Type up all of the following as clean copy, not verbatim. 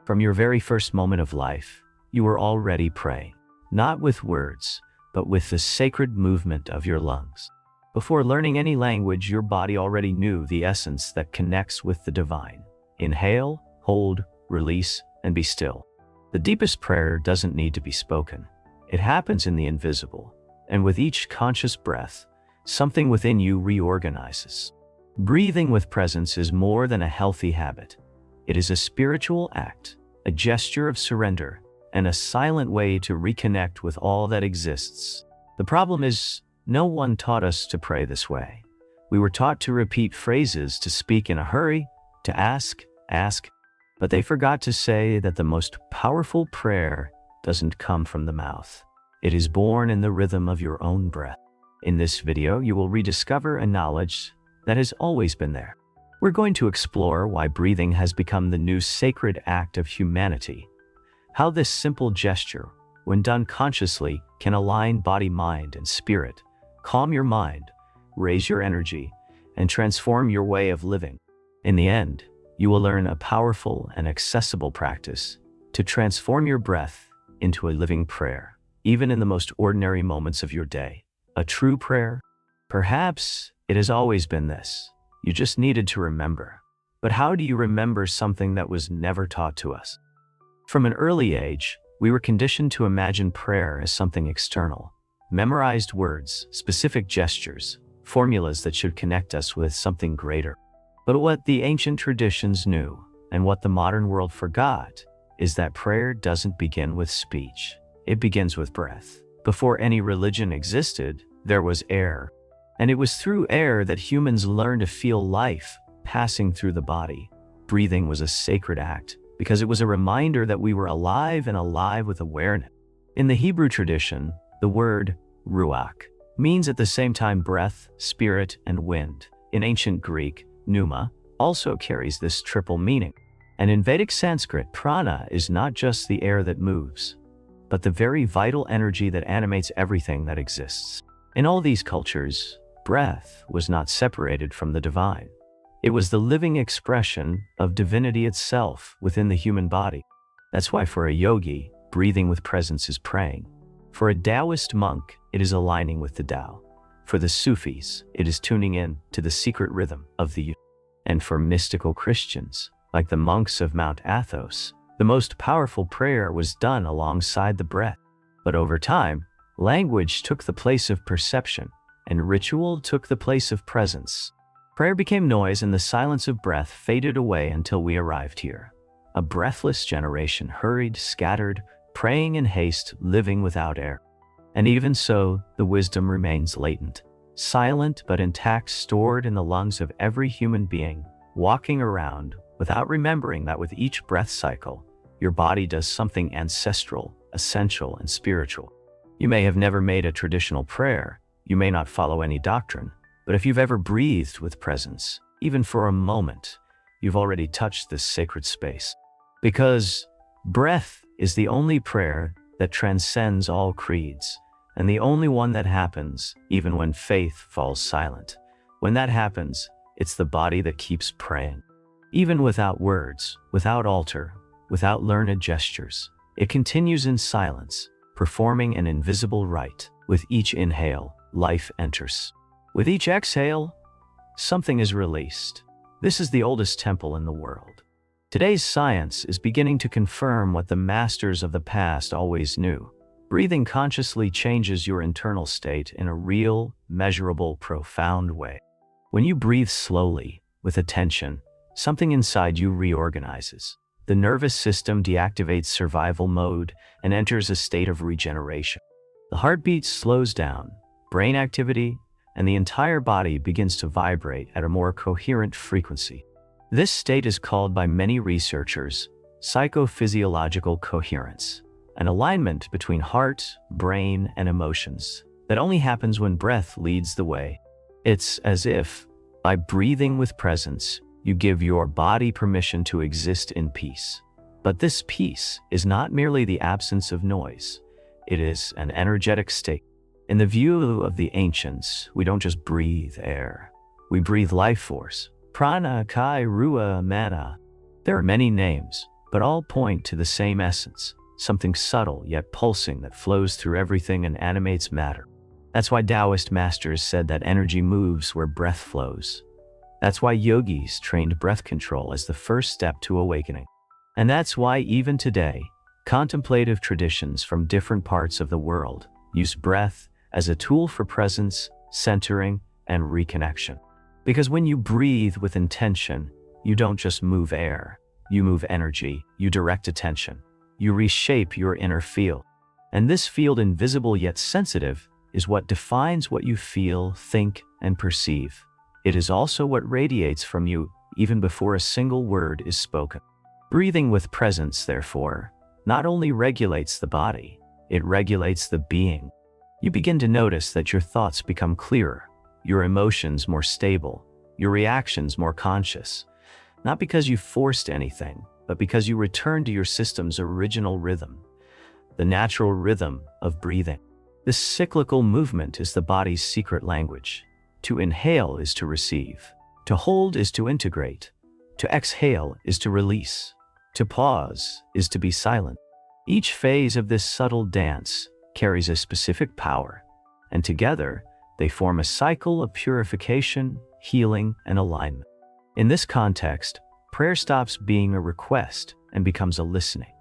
From your very first moment of life, you were already praying, not with words, but with the sacred movement of your lungs. Before learning any language, your body already knew the essence that connects with the divine. Inhale, hold, release, and be still. The deepest prayer doesn't need to be spoken. It happens in the invisible, and with each conscious breath, something within you reorganizes. Breathing with presence is more than a healthy habit. It is a spiritual act, a gesture of surrender, and a silent way to reconnect with all that exists. The problem is, no one taught us to pray this way. We were taught to repeat phrases, to speak in a hurry, to ask, but they forgot to say that the most powerful prayer doesn't come from the mouth. It is born in the rhythm of your own breath. In this video, you will rediscover a knowledge that has always been there. We're going to explore why breathing has become the new sacred act of humanity, how this simple gesture, when done consciously, can align body, mind, and spirit, calm your mind, raise your energy, and transform your way of living. In the end, you will learn a powerful and accessible practice to transform your breath into a living prayer, even in the most ordinary moments of your day. A true prayer? Perhaps it has always been this. You just needed to remember. But how do you remember something that was never taught to us? From an early age, we were conditioned to imagine prayer as something external. Memorized words, specific gestures, formulas that should connect us with something greater. But what the ancient traditions knew, and what the modern world forgot, is that prayer doesn't begin with speech. It begins with breath. Before any religion existed, there was air. And it was through air that humans learned to feel life passing through the body. Breathing was a sacred act because it was a reminder that we were alive and alive with awareness. In the Hebrew tradition, the word ruach means at the same time breath, spirit, and wind. In ancient Greek, pneuma also carries this triple meaning. And in Vedic Sanskrit, prana is not just the air that moves, but the very vital energy that animates everything that exists. In all these cultures, breath was not separated from the divine. It was the living expression of divinity itself within the human body. That's why for a yogi, breathing with presence is praying. For a Taoist monk, it is aligning with the Tao. For the Sufis, it is tuning in to the secret rhythm of the universe. And for mystical Christians, like the monks of Mount Athos, the most powerful prayer was done alongside the breath. But over time, language took the place of perception, and ritual took the place of presence. Prayer became noise, and the silence of breath faded away until we arrived here. A breathless generation, hurried, scattered, praying in haste, living without air. And even so, the wisdom remains latent, silent but intact, stored in the lungs of every human being, walking around without remembering that with each breath cycle, your body does something ancestral, essential, and spiritual. You may have never made a traditional prayer, you may not follow any doctrine, but if you've ever breathed with presence, even for a moment, you've already touched this sacred space. Because breath is the only prayer that transcends all creeds, and the only one that happens even when faith falls silent. When that happens, it's the body that keeps praying. Even without words, without altar, without learned gestures, it continues in silence, performing an invisible rite. With each inhale, life enters. With each exhale, something is released. This is the oldest temple in the world. Today's science is beginning to confirm what the masters of the past always knew. Breathing consciously changes your internal state in a real, measurable, profound way. When you breathe slowly, with attention, something inside you reorganizes. The nervous system deactivates survival mode and enters a state of regeneration. The heartbeat slows down, brain activity, and the entire body begins to vibrate at a more coherent frequency. This state is called by many researchers psychophysiological coherence, an alignment between heart, brain, and emotions that only happens when breath leads the way. It's as if, by breathing with presence, you give your body permission to exist in peace. But this peace is not merely the absence of noise. It is an energetic state. In the view of the ancients, we don't just breathe air. We breathe life force. Prana, kai, ruah, mana. There are many names, but all point to the same essence, something subtle yet pulsing that flows through everything and animates matter. That's why Taoist masters said that energy moves where breath flows. That's why yogis trained breath control as the first step to awakening. And that's why even today, contemplative traditions from different parts of the world use breath as a tool for presence, centering, and reconnection. Because when you breathe with intention, you don't just move air, you move energy, you direct attention, you reshape your inner field. And this field, invisible yet sensitive, is what defines what you feel, think, and perceive. It is also what radiates from you even before a single word is spoken. Breathing with presence, therefore, not only regulates the body, it regulates the being. You begin to notice that your thoughts become clearer, your emotions more stable, your reactions more conscious. Not because you forced anything, but because you returned to your system's original rhythm, the natural rhythm of breathing. This cyclical movement is the body's secret language. To inhale is to receive. To hold is to integrate. To exhale is to release. To pause is to be silent. Each phase of this subtle dance carries a specific power, and together they form a cycle of purification, healing, and alignment. In this context, prayer stops being a request and becomes a listening.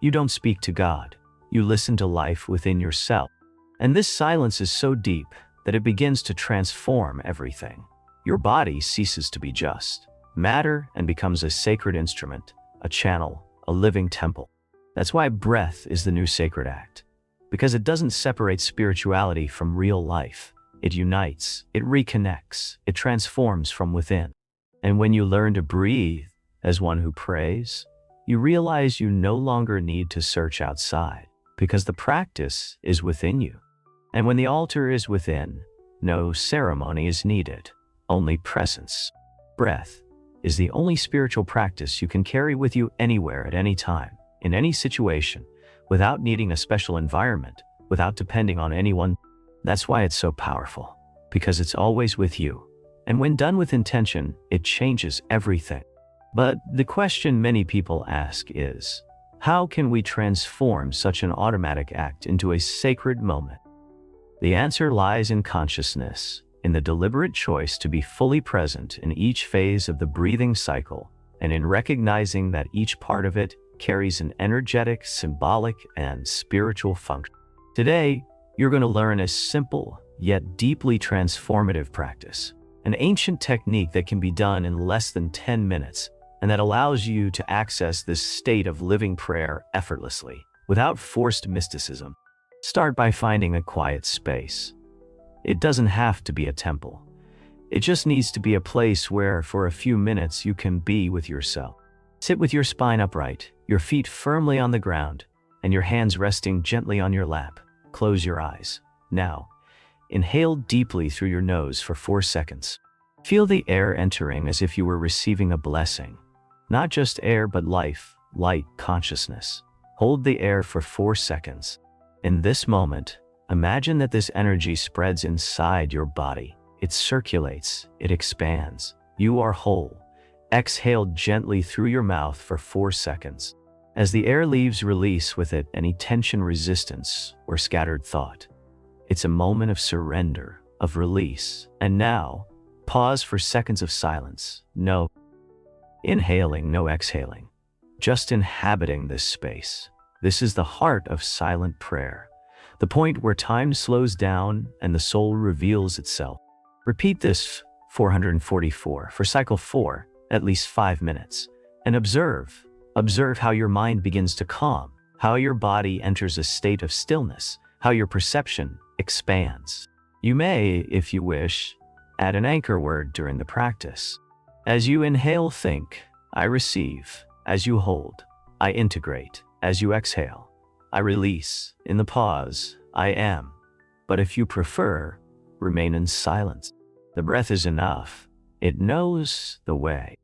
You don't speak to God, you listen to life within yourself. And this silence is so deep that it begins to transform everything. Your body ceases to be just matter and becomes a sacred instrument, a channel, a living temple. That's why breath is the new sacred act. Because it doesn't separate spirituality from real life. It unites, it reconnects, it transforms from within. And when you learn to breathe as one who prays, you realize you no longer need to search outside, because the practice is within you. And when the altar is within, no ceremony is needed, only presence. Breath is the only spiritual practice you can carry with you anywhere at any time, in any situation, without needing a special environment, without depending on anyone. That's why it's so powerful, because it's always with you. And when done with intention, it changes everything. But the question many people ask is, how can we transform such an automatic act into a sacred moment? The answer lies in consciousness, in the deliberate choice to be fully present in each phase of the breathing cycle, and in recognizing that each part of it carries an energetic, symbolic, and spiritual function. Today, you're going to learn a simple, yet deeply transformative practice, an ancient technique that can be done in less than 10 minutes, and that allows you to access this state of living prayer effortlessly, without forced mysticism. Start by finding a quiet space. It doesn't have to be a temple. It just needs to be a place where, for a few minutes, you can be with yourself. Sit with your spine upright, your feet firmly on the ground, and your hands resting gently on your lap. Close your eyes. Now, inhale deeply through your nose for 4 seconds. Feel the air entering as if you were receiving a blessing. Not just air, but life, light, consciousness. Hold the air for 4 seconds. In this moment, imagine that this energy spreads inside your body. It circulates, it expands. You are whole. Exhale gently through your mouth for 4 seconds. As the air leaves, release with it any tension, resistance, or scattered thought. It's a moment of surrender, of release. And now, pause for seconds of silence. No inhaling, no exhaling. Just inhabiting this space. This is the heart of silent prayer, the point where time slows down and the soul reveals itself. Repeat this 444 for cycle 4, at least 5 minutes, and observe how your mind begins to calm, how your body enters a state of stillness, how your perception expands. You may, if you wish, add an anchor word during the practice. As you inhale, think, I receive. As you hold, I integrate. As you exhale, I release. In the pause, I am. But if you prefer, remain in silence. The breath is enough. It knows the way.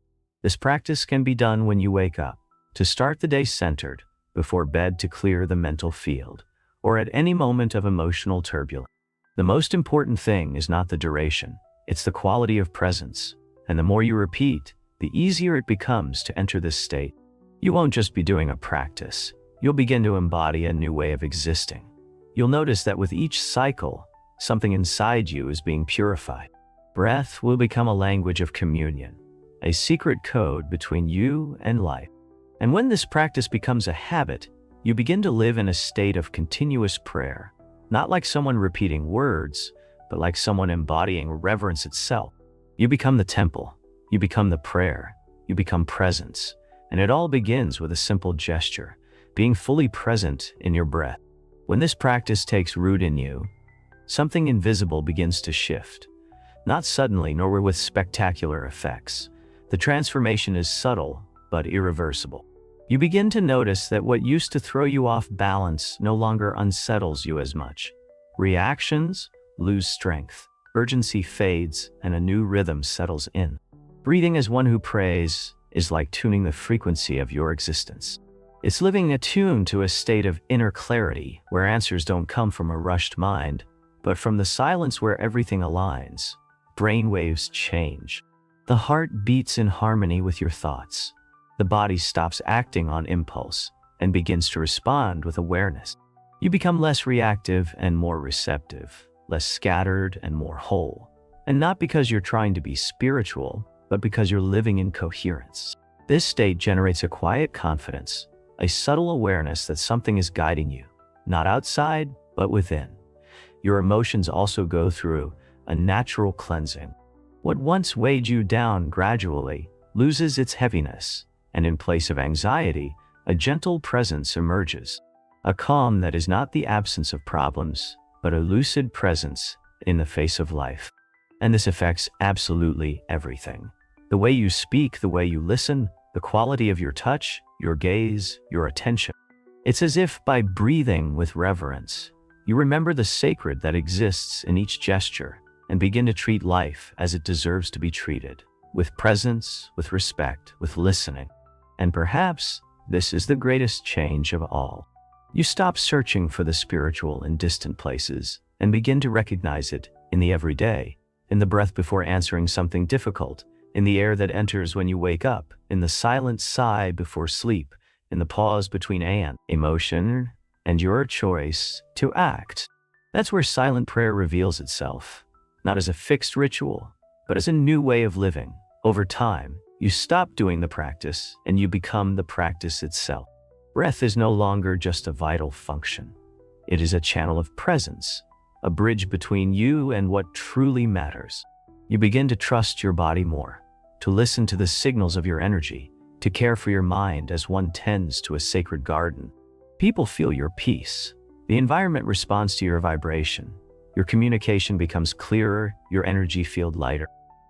This practice can be done when you wake up, to start the day centered, before bed to clear the mental field, or at any moment of emotional turbulence. The most important thing is not the duration, it's the quality of presence. And the more you repeat, the easier it becomes to enter this state. You won't just be doing a practice. You'll begin to embody a new way of existing. You'll notice that with each cycle, something inside you is being purified. Breath will become a language of communion, a secret code between you and life. And when this practice becomes a habit, you begin to live in a state of continuous prayer, not like someone repeating words, but like someone embodying reverence itself. You become the temple, you become the prayer, you become presence, and it all begins with a simple gesture, being fully present in your breath. When this practice takes root in you, something invisible begins to shift. Not suddenly, nor with spectacular effects. The transformation is subtle, but irreversible. You begin to notice that what used to throw you off balance no longer unsettles you as much. Reactions lose strength, urgency fades, and a new rhythm settles in. Breathing as one who prays is like tuning the frequency of your existence. It's living attuned to a state of inner clarity where answers don't come from a rushed mind, but from the silence where everything aligns. Brainwaves change. The heart beats in harmony with your thoughts. The body stops acting on impulse and begins to respond with awareness. You become less reactive and more receptive, less scattered and more whole. And not because you're trying to be spiritual, but because you're living in coherence. This state generates a quiet confidence, a subtle awareness that something is guiding you, not outside, but within. Your emotions also go through a natural cleansing. What once weighed you down gradually loses its heaviness, and in place of anxiety, a gentle presence emerges. A calm that is not the absence of problems, but a lucid presence in the face of life. And this affects absolutely everything. The way you speak, the way you listen, the quality of your touch, your gaze, your attention. It's as if by breathing with reverence, you remember the sacred that exists in each gesture and begin to treat life as it deserves to be treated, with presence, with respect, with listening. And perhaps this is the greatest change of all. You stop searching for the spiritual in distant places and begin to recognize it in the everyday, in the breath before answering something difficult, in the air that enters when you wake up, in the silent sigh before sleep, in the pause between an emotion and your choice to act. That's where silent prayer reveals itself, not as a fixed ritual, but as a new way of living. Over time, you stop doing the practice and you become the practice itself. Breath is no longer just a vital function. It is a channel of presence, a bridge between you and what truly matters. You begin to trust your body more, to listen to the signals of your energy, to care for your mind as one tends to a sacred garden. People feel your peace. The environment responds to your vibration. Your communication becomes clearer, your energy field lighter.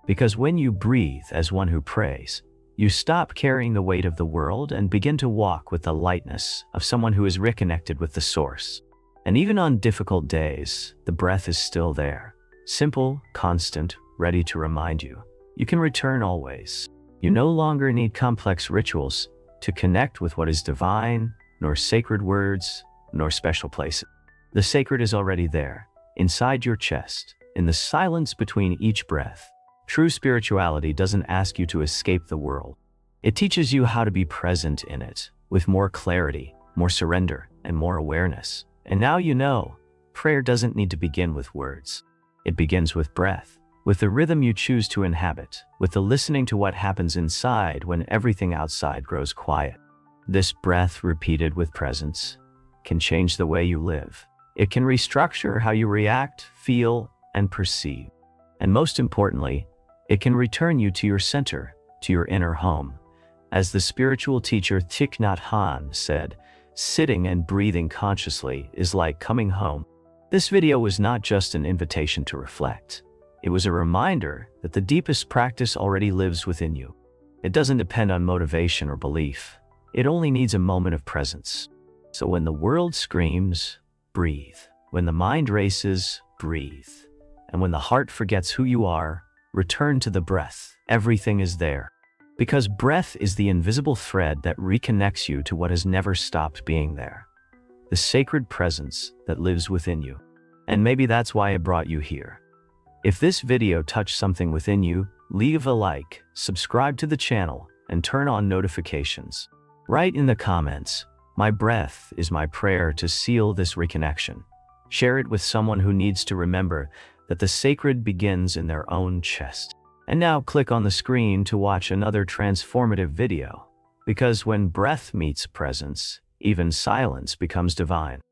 Because when you breathe as one who prays, you stop carrying the weight of the world and begin to walk with the lightness of someone who is reconnected with the source. And even on difficult days, the breath is still there, simple, constant, ready to remind you. You can return always. You no longer need complex rituals to connect with what is divine, nor sacred words, nor special places. The sacred is already there, inside your chest, in the silence between each breath. True spirituality doesn't ask you to escape the world. It teaches you how to be present in it, with more clarity, more surrender, and more awareness. And now you know, prayer doesn't need to begin with words. It begins with breath, with the rhythm you choose to inhabit, with the listening to what happens inside when everything outside grows quiet. This breath, repeated with presence, can change the way you live. It can restructure how you react, feel, and perceive. And most importantly, it can return you to your center, to your inner home. As the spiritual teacher Thich Nhat Hanh said, sitting and breathing consciously is like coming home. This video was not just an invitation to reflect. It was a reminder that the deepest practice already lives within you. It doesn't depend on motivation or belief. It only needs a moment of presence. So when the world screams, breathe. When the mind races, breathe. And when the heart forgets who you are, return to the breath. Everything is there. Because breath is the invisible thread that reconnects you to what has never stopped being there. The sacred presence that lives within you. And maybe that's why it brought you here. If this video touched something within you, leave a like, subscribe to the channel, and turn on notifications. Write in the comments, "My breath is my prayer to seal this reconnection." Share it with someone who needs to remember that the sacred begins in their own chest. And now click on the screen to watch another transformative video. Because when breath meets presence, even silence becomes divine.